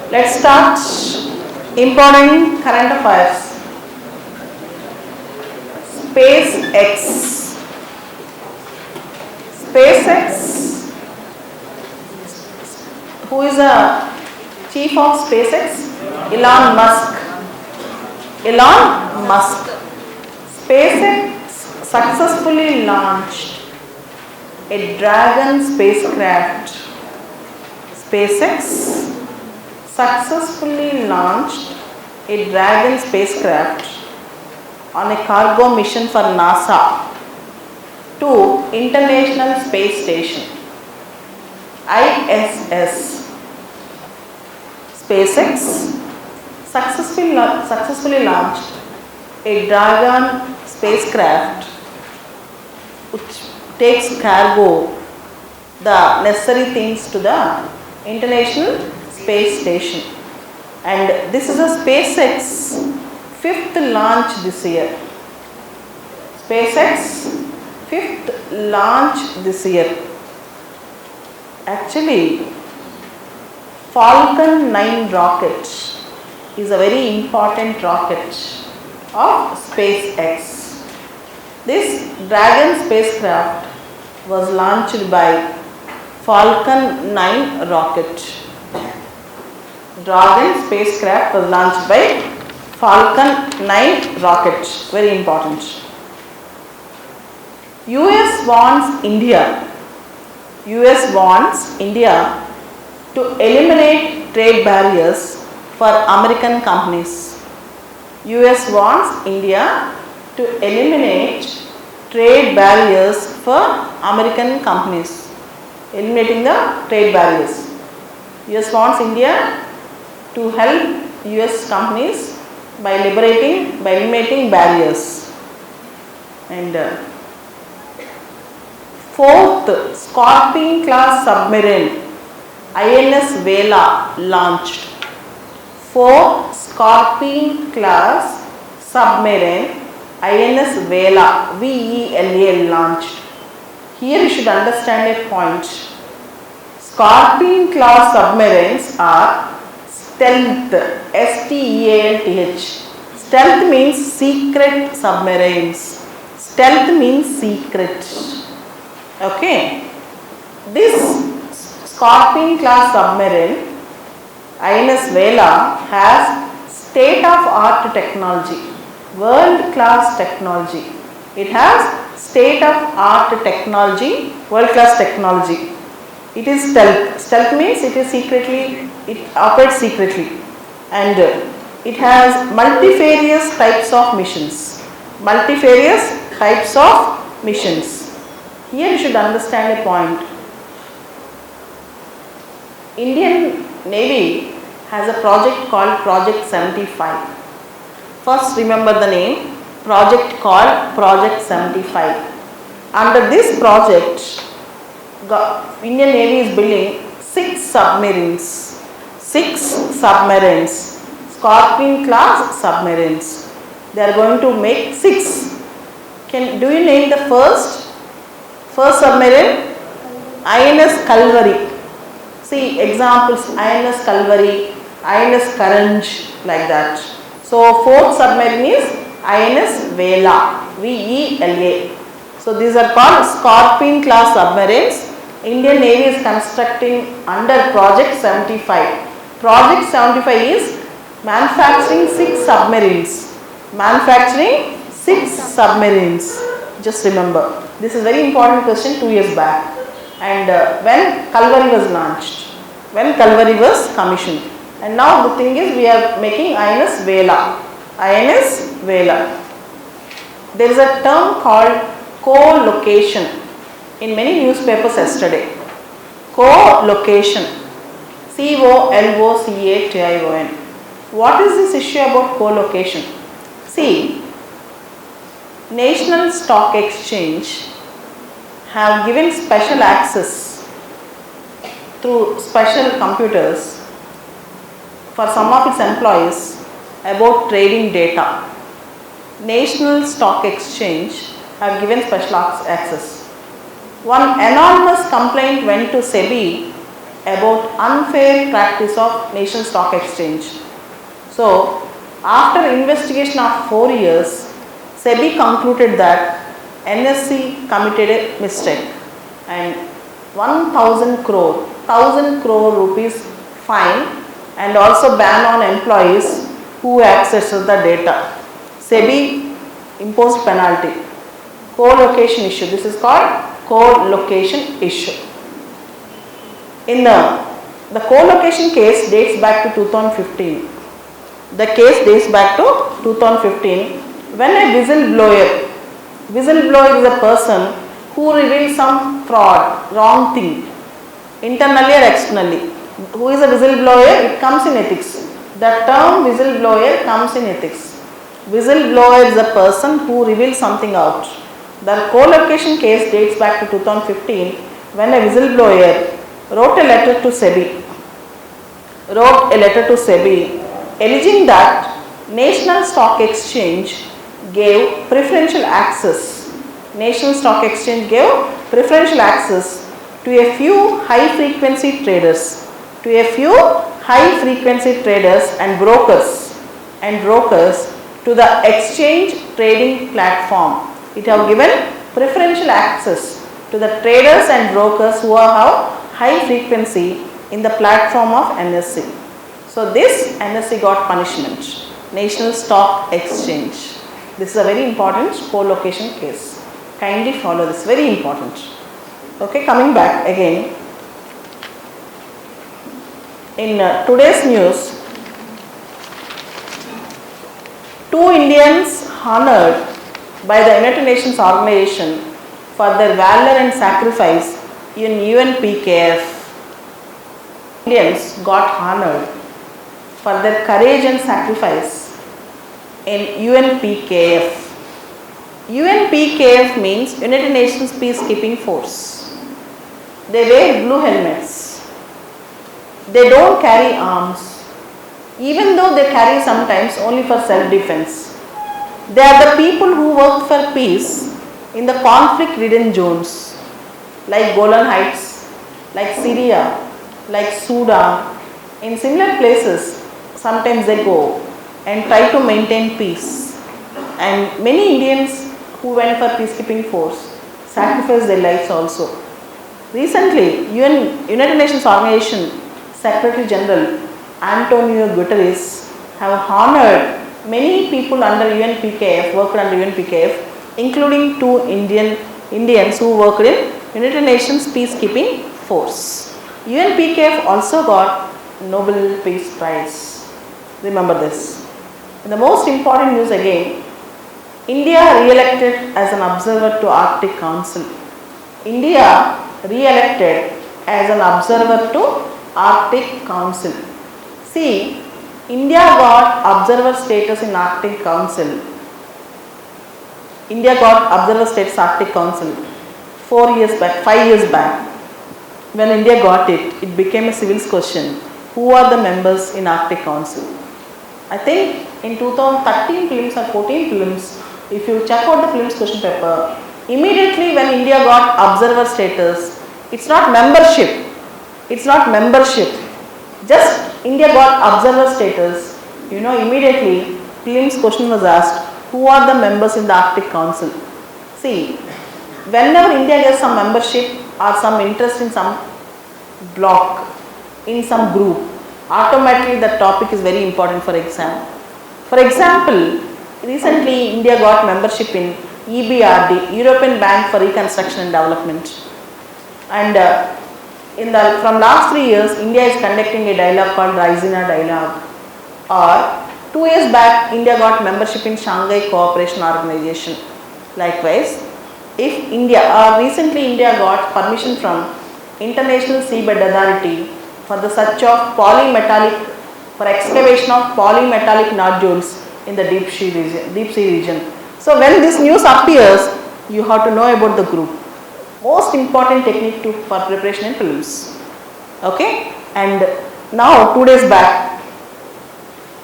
Let's start important current affairs. SpaceX. SpaceX. Who is the chief of SpaceX? Elon Musk. Elon Musk. SpaceX successfully launched a Dragon spacecraft. SpaceX successfully launched a Dragon spacecraft on a cargo mission for NASA to International Space Station ISS. SpaceX successfully launched a Dragon spacecraft which takes cargo, the necessary things to the International Space Station, and this is a SpaceX fifth launch this year. SpaceX fifth launch this year. Actually, Falcon 9 rocket is a very important rocket of SpaceX. This Dragon spacecraft was launched by Falcon 9 rocket. Dragon spacecraft was launched by Falcon 9 rocket. Very important. US wants India to eliminate trade barriers for American companies. US wants India to eliminate trade barriers for American companies. Eliminating the trade barriers. US wants India to help US companies by eliminating barriers. And fourth Scorpion class submarine INS Vela launched. Fourth Scorpion class submarine INS Vela VELA launched. Here you should understand a point. Scorpion class submarines are stealth, STEALTH. Stealth means secret submarines. Stealth means secret. Okay. This Scorpion class submarine INS Vela has state-of-art technology, world-class technology. It has state-of-art technology, world-class technology. It is stealth. Stealth means it operates secretly, and it has multifarious types of missions. Here you should understand a point. Indian Navy has a project called Project 75. First remember the name, project called Project 75. Under this project, Indian Navy is building 6 submarines, Scorpion class submarines. They are going to make 6. Do you name the first submarine? INS Calvary. See examples: INS Calvary, INS Courage, like that. So fourth submarine is INS Vela, VELA. So these are called Scorpion class submarines. Indian Navy is constructing under Project 75. Project 75 is manufacturing 6 submarines. Just remember, this is very important question 2 years back. And when Calvary was launched, when Calvary was commissioned. And now the thing is, we are making INS Vela. There is a term called co-location in many newspapers yesterday. Co-location. COLOCATION. What is this issue about co-location? See, National Stock Exchange have given special access through special computers for some of its employees about trading data. National Stock Exchange have given special access. One anonymous complaint went to SEBI about unfair practice of National Stock Exchange. So, after investigation of 4 years, SEBI concluded that NSE committed a mistake and 1000 crore rupees fine and also ban on employees who access the data. SEBI imposed penalty. Co-location issue. This is called co-location issue. In the co-location case dates back to 2015. The case dates back to 2015 when a whistleblower is a person who reveals some fraud, wrong thing, internally or externally. Who is a whistleblower? It comes in ethics. The term whistleblower comes in ethics. Whistleblower is a person who reveals something out. The co-location case dates back to 2015 when a whistleblower wrote a letter to SEBI alleging that National Stock Exchange gave preferential access. National Stock Exchange gave preferential access to a few high frequency traders, and brokers to the exchange trading platform. It have given preferential access to the traders and brokers who have high frequency in the platform of NSE. So this NSE got punishment. National Stock Exchange. This is a very important co-location case. Kindly follow this, very important. Okay, coming back again. In today's news, 2 Indians honored by the United Nations organization for their valor and sacrifice in UNPKF. Indians got honored for their courage and sacrifice in UNPKF. UNPKF means United Nations Peacekeeping Force. They wear blue helmets. They don't carry arms, even though they carry sometimes only for self-defense. They are the people who work for peace in the conflict-ridden zones like Golan Heights, like Syria, like Sudan. In similar places, sometimes they go and try to maintain peace. And many Indians who went for peacekeeping force sacrificed their lives also. Recently, United Nations Organization Secretary General Antonio Guterres have honored many people under UNPKF, worked under UNPKF, including 2 Indians who worked in United Nations Peacekeeping Force. UNPKF also got Nobel Peace Prize. Remember this. And the most important news again, India re-elected as an observer to Arctic Council. India re-elected as an observer to Arctic Council. See, India got observer status in Arctic Council. India got observer status Arctic Council 4 years back, 5 years back. When India got it, it became a civil question. Who are the members in Arctic Council? I think in 2013 prelims or 14 prelims, if you check out the prelims question paper, immediately when India got observer status, it's not membership. Just India got observer status, immediately prelims question was asked, who are the members in the Arctic Council? See, whenever India gets some membership or some interest in some block, in some group, automatically the topic is very important for exam. For example, recently India got membership in EBRD, European Bank for Reconstruction and Development. And from last 3 years, India is conducting a dialogue called Raisina Dialogue. Or 2 years back, India got membership in Shanghai Cooperation Organization. Likewise, recently India got permission from International Seabed Authority for the search of excavation of polymetallic nodules in the deep sea region. So when this news appears, you have to know about the group. Most important technique for preparation in prelims. Okay, and now 2 days back,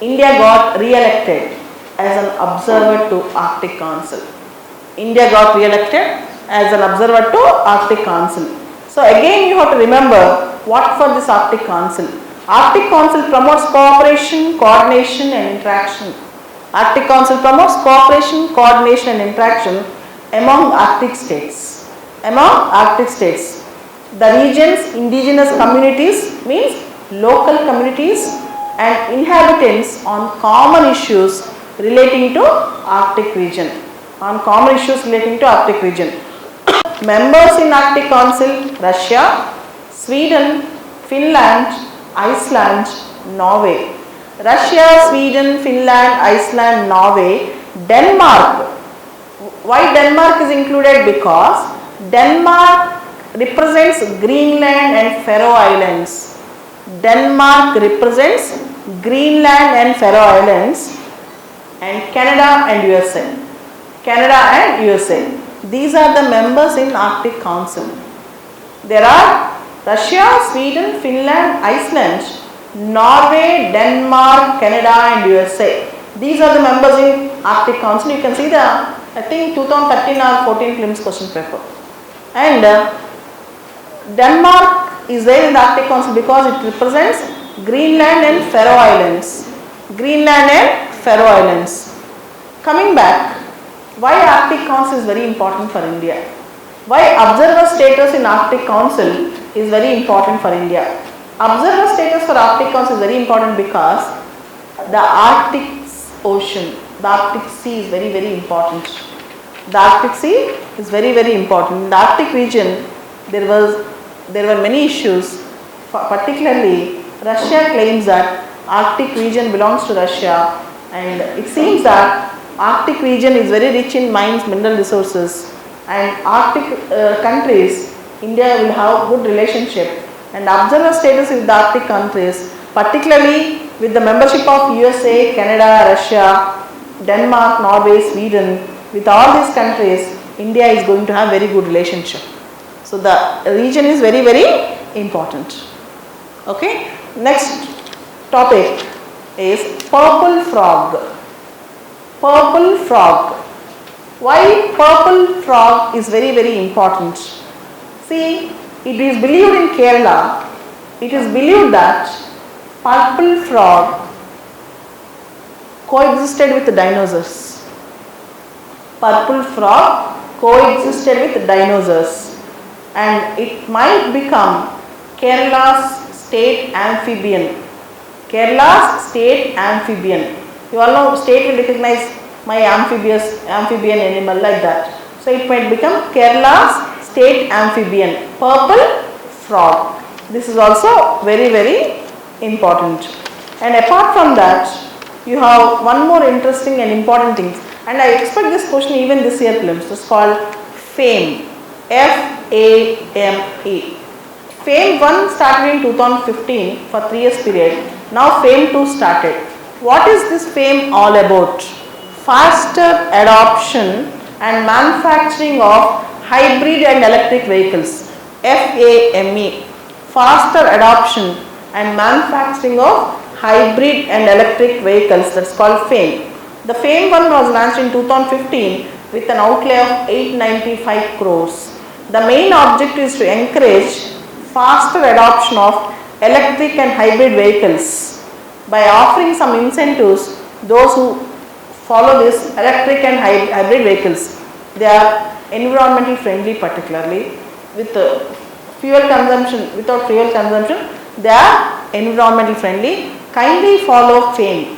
India got re-elected as an observer to Arctic Council. India got re-elected as an observer to Arctic Council. So again you have to remember what for this Arctic Council. Arctic Council promotes cooperation, coordination and interaction. Arctic Council promotes cooperation, coordination and interaction among Arctic states. Among Arctic states. The region's indigenous communities means local communities and inhabitants on common issues relating to Arctic region. On common issues relating to Arctic region. Members in Arctic Council: Russia, Sweden, Finland, Iceland, Norway. Russia, Sweden, Finland, Iceland, Norway, Denmark. Why Denmark is included? Because Denmark represents Greenland and Faroe Islands. Denmark represents Greenland and Faroe Islands, and Canada and USA. Canada and USA. These are the members in Arctic Council. There are Russia, Sweden, Finland, Iceland, Norway, Denmark, Canada and USA. These are the members in Arctic Council. You can see the, I think 2013 or 14 prelims question paper. And Denmark is there in the Arctic Council because it represents Greenland and Faroe Islands. Greenland and Faroe Islands. Coming back, why Arctic Council is very important for India? Why observer status in Arctic Council is very important for India? Observer status for Arctic Council is very important because the Arctic Ocean, the Arctic Sea is very, very important. The Arctic Sea is very, very important. In the Arctic region, there were many issues. Particularly, Russia claims that Arctic region belongs to Russia, and it seems that Arctic region is very rich in mines, mineral resources, and Arctic countries, India will have good relationship and observer status with the Arctic countries, particularly with the membership of USA, Canada, Russia, Denmark, Norway, Sweden. With all these countries, India is going to have very good relationship. So the region is very, very important. Okay. Next topic is purple frog. Purple frog. Why purple frog is very, very important? See, it is believed in Kerala, it is believed that purple frog coexisted with dinosaurs. Purple frog coexisted with dinosaurs, and it might become Kerala's state amphibian. Kerala's state amphibian. You all know state will recognize my amphibian animal like that. So it might become Kerala's state amphibian, purple frog. This is also very, very important. And apart from that, you have one more interesting and important thing. And I expect this question even this year prelims. It's called FAME. F-A-M-E. FAME 1 started in 2015 for 3 years period. Now FAME 2 started. What is this FAME all about? Faster adoption and manufacturing of hybrid and electric vehicles. FAME. Faster adoption and manufacturing of hybrid and electric vehicles. That's called FAME. The FAME 1 was launched in 2015 with an outlay of 895 crores. The main objective is to encourage faster adoption of electric and hybrid vehicles by offering some incentives those who follow this electric and hybrid vehicles. They are environmental friendly, particularly with fuel consumption, without fuel consumption, they are environmental friendly. Kindly follow FAME.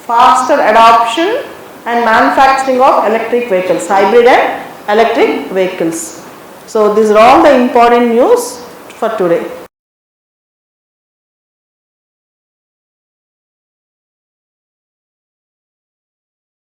Faster adoption and manufacturing of electric vehicles, hybrid and electric vehicles. So these are all the important news for today.